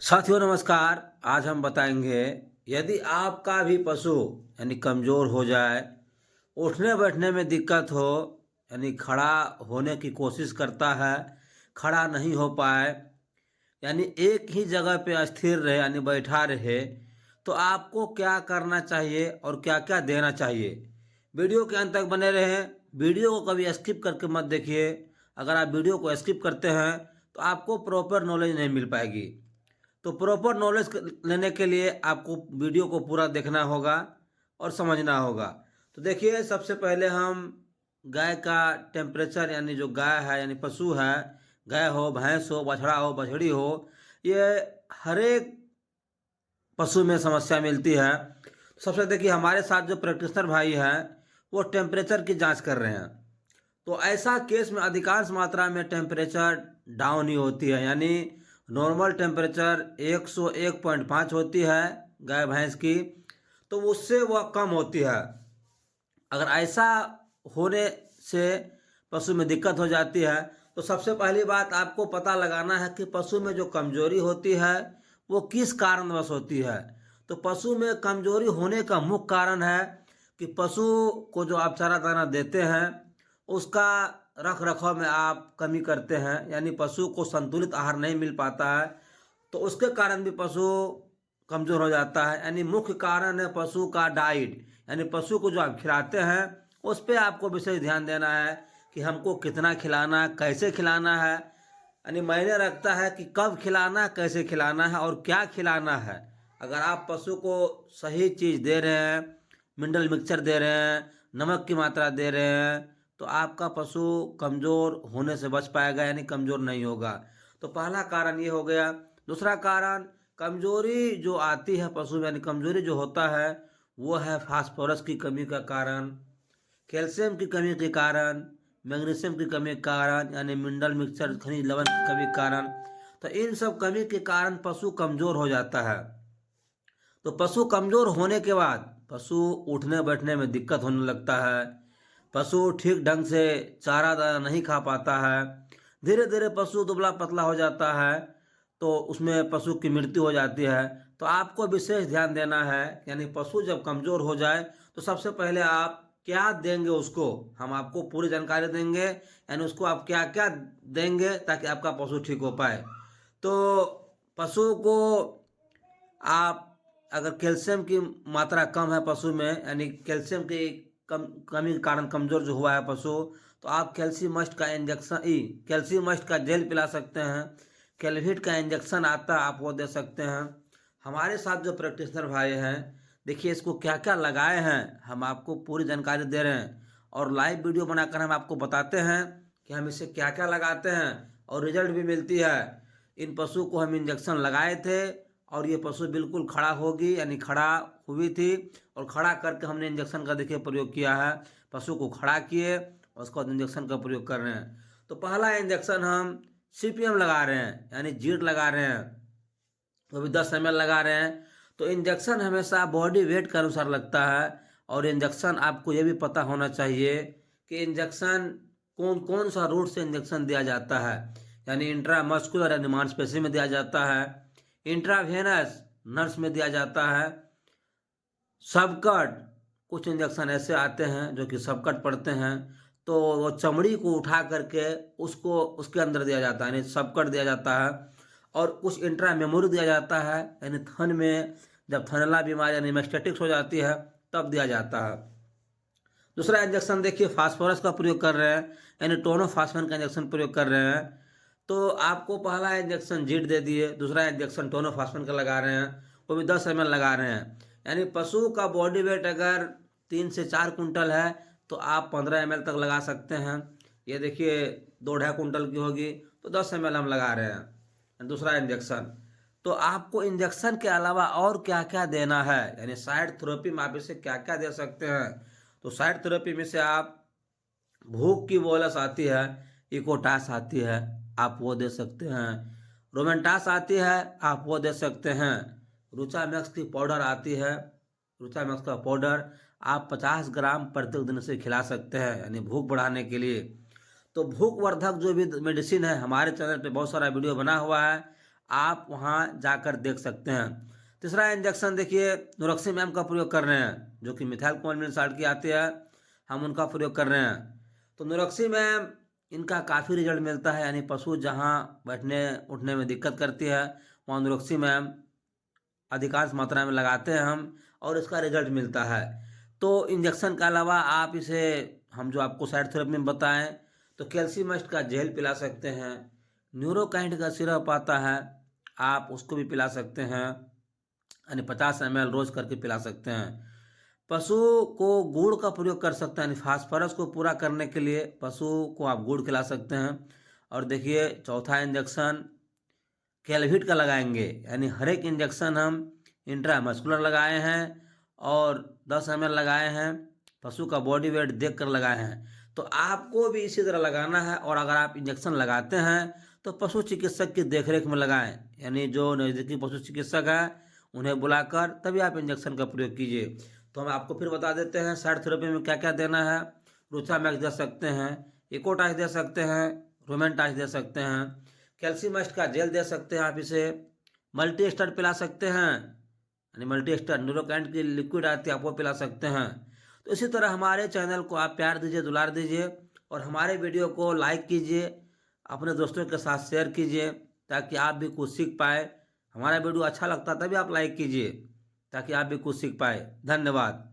साथियों नमस्कार। आज हम बताएंगे यदि आपका भी पशु यानी कमज़ोर हो जाए, उठने बैठने में दिक्कत हो, यानी खड़ा होने की कोशिश करता है, खड़ा नहीं हो पाए, यानी एक ही जगह पे स्थिर रहे यानी बैठा रहे, तो आपको क्या करना चाहिए और क्या-क्या देना चाहिए। वीडियो के अंत तक बने रहें। वीडियो को कभी स्किप करके मत देखिए। अगर आप वीडियो को स्किप करते हैं तो आपको प्रॉपर नॉलेज नहीं मिल पाएगी। तो प्रॉपर नॉलेज लेने के लिए आपको वीडियो को पूरा देखना होगा और समझना होगा। तो देखिए, सबसे पहले हम गाय का टेम्परेचर यानी जो गाय है यानी पशु है, गाय हो, भैंस हो, बछड़ा हो, बछड़ी हो, ये हर एक पशु में समस्या मिलती है। सबसे देखिए, हमारे साथ जो प्रैक्टिशनर भाई हैं वो टेम्परेचर की जांच कर रहे हैं। तो ऐसा केस में अधिकांश मात्रा में टेम्परेचर डाउन ही होती है, यानी नॉर्मल टेम्परेचर 101.5 होती है गाय भैंस की, तो उससे वह कम होती है। अगर ऐसा होने से पशु में दिक्कत हो जाती है तो सबसे पहली बात आपको पता लगाना है कि पशु में जो कमजोरी होती है वो किस कारणवश होती है। तो पशु में कमजोरी होने का मुख्य कारण है कि पशु को जो आप चारा दाना देते हैं उसका रख रखाव में आप कमी करते हैं, यानी पशु को संतुलित आहार नहीं मिल पाता है, तो उसके कारण भी पशु कमज़ोर हो जाता है। यानी मुख्य कारण है पशु का डाइट, यानी पशु को जो आप खिलाते हैं उस पे आपको विशेष ध्यान देना है कि हमको कितना खिलाना है, कैसे खिलाना है। यानी मायने रखता है कि कब खिलाना है, कैसे खिलाना है और क्या खिलाना है। अगर आप पशु को सही चीज़ दे रहे हैं, मिनरल मिक्सचर दे रहे हैं, नमक की मात्रा दे रहे हैं, तो आपका पशु कमज़ोर होने से बच पाएगा, यानी कमज़ोर नहीं होगा। तो पहला कारण ये हो गया। दूसरा कारण कमजोरी जो आती है पशु में, यानी कमजोरी जो होता है वो है फास्फोरस की कमी का कारण, कैल्शियम की कमी के कारण, मैग्नीशियम की कमी के कारण, यानी मिनरल मिक्सचर खनिज लवण की कमी के कारण। तो इन सब कमी के कारण पशु कमजोर हो जाता है। तो पशु कमजोर होने के बाद पशु उठने बैठने में दिक्कत होने लगता है, पशु ठीक ढंग से चारा दाना नहीं खा पाता है, धीरे धीरे पशु दुबला पतला हो जाता है, तो उसमें पशु की मृत्यु हो जाती है। तो आपको विशेष ध्यान देना है, यानी पशु जब कमज़ोर हो जाए तो सबसे पहले आप क्या देंगे उसको, हम आपको पूरी जानकारी देंगे, यानी उसको आप क्या क्या देंगे ताकि आपका पशु ठीक हो पाए। तो पशु को आप अगर कैल्शियम की मात्रा कम है पशु में, यानी कैल्शियम की कमी के कारण कमज़ोर जो हुआ है पशु, तो आप कैल्शियम मस्ट का जेल पिला सकते हैं। कैलविट का इंजेक्शन आता है, आप वो दे सकते हैं। हमारे साथ जो प्रैक्टिशनर भाई हैं, देखिए इसको क्या क्या लगाए हैं हम आपको पूरी जानकारी दे रहे हैं, और लाइव वीडियो बनाकर हम आपको बताते हैं कि हम इसे क्या क्या लगाते हैं और रिजल्ट भी मिलती है। इन पशु को हम इंजेक्शन लगाए थे और ये पशु बिल्कुल खड़ा होगी, यानी खड़ा हुई थी, और खड़ा करके हमने इंजेक्शन का देखिए प्रयोग किया है। पशु को खड़ा किए और उसके बाद इंजेक्शन का प्रयोग कर रहे हैं। तो पहला इंजेक्शन हम सीपीएम लगा रहे हैं, यानी जीट लगा रहे हैं, वो भी 10 ml लगा रहे हैं। तो इंजेक्शन हमेशा बॉडी वेट के अनुसार लगता है, और इंजेक्शन आपको ये भी पता होना चाहिए कि इंजेक्शन कौन कौन सा रूट से इंजेक्शन दिया जाता है। यानी इंट्रामस्कुलर यानी मांसपेशी में दिया जाता है, इंट्रावेनस नर्स में दिया जाता है, सबकट कुछ इंजेक्शन ऐसे आते हैं जो कि सबकट पड़ते हैं, तो वो चमड़ी को उठा करके उसको उसके अंदर दिया जाता है, यानी सबकट दिया जाता है। और कुछ इंट्रा मेमोरी दिया जाता है, यानी थन में जब थनला बीमारी यानी मेस्टेटिक्स हो जाती है तब दिया जाता है। दूसरा इंजेक्शन देखिए फास्फोरस का प्रयोग कर रहे हैं, यानी टोनोफास्फेन का इंजेक्शन प्रयोग कर रहे हैं। तो आपको पहला इंजेक्शन जीट दे दिए, दूसरा इंजेक्शन टोनोफास्फेन का लगा रहे हैं, वो भी 10 ml लगा रहे हैं। यानी पशु का बॉडी वेट अगर 3 से 4 कुंटल है तो आप 15 ml तक लगा सकते हैं। ये देखिए 2-2.5 कुंटल की होगी तो 10 ml हम लगा रहे हैं दूसरा इंजेक्शन। तो आपको इंजेक्शन के अलावा और क्या क्या देना है, यानी साइड थेरेपी में आप इसे क्या क्या दे सकते हैं। तो साइड थेरेपी में से आप भूख की बोलस आती है, इकोटास आती है, आप वो दे सकते हैं। रोमेंटास आती है, आप वो दे सकते हैं। रुचा मैक्स की पाउडर आती है, रुचा मैक्स का पाउडर आप 50 ग्राम प्रत्येक दिन से खिला सकते हैं, यानी भूख बढ़ाने के लिए। तो भूख वर्धक जो भी मेडिसिन है हमारे चैनल पे बहुत सारा वीडियो बना हुआ है, आप वहाँ जाकर देख सकते हैं। तीसरा इंजेक्शन देखिए नोरोक्सीमैम का प्रयोग कर रहे हैं, जो कि मिथाइल कोबालमिन साल्ट की आती है, हम उनका प्रयोग कर रहे हैं। तो नोरोक्सीमैम इनका काफ़ी रिजल्ट मिलता है, यानी पशु जहाँ बैठने उठने में दिक्कत करती है वहाँ नोरोक्सीमैम अधिकांश मात्रा में लगाते हैं हम, और इसका रिजल्ट मिलता है। तो इंजेक्शन के अलावा आप इसे, हम जो आपको साइड थेरेपी में बताएं, तो कैल्शियमस्ट का जेल पिला सकते हैं, न्यूरोकाइंट का सिरप आता है, आप उसको भी पिला सकते हैं, यानी 50 ml रोज करके पिला सकते हैं। पशु को गुड़ का प्रयोग कर सकते हैं, यानी फास्फोरस को पूरा करने के लिए पशु को आप गुड़ खिला सकते हैं। और देखिए चौथा इंजेक्शन कैलविट का लगाएंगे, यानी हर एक इंजेक्शन हम इंट्रामस्कुलर लगाए हैं और 10 ml लगाए हैं, पशु का बॉडी वेट देख कर लगाए हैं। तो आपको भी इसी तरह लगाना है, और अगर आप इंजेक्शन लगाते हैं तो पशु चिकित्सक की देखरेख में लगाएं, यानी जो नज़दीकी पशु चिकित्सक है उन्हें बुलाकर तभी आप इंजेक्शन का प्रयोग कीजिए। तो हम आपको फिर बता देते हैं साइड थेरेपी में क्या क्या देना है। रूथामैक्स दे सकते हैं, इकोटाइस दे सकते हैं, रोमेंटाइस दे सकते हैं, कैल्शियमस्ट का जेल दे सकते हैं, आप इसे मल्टी स्टार पिला सकते हैं, यानी मल्टी स्टार न्यूरोकाइंट की लिक्विड आती है, आप वो पिला सकते हैं। तो इसी तरह हमारे चैनल को आप प्यार दीजिए, दुलार दीजिए, और हमारे वीडियो को लाइक कीजिए, अपने दोस्तों के साथ शेयर कीजिए, ताकि आप भी कुछ सीख पाए। हमारा वीडियो अच्छा लगता है तभी आप लाइक कीजिए, ताकि आप भी कुछ सीख पाए। धन्यवाद।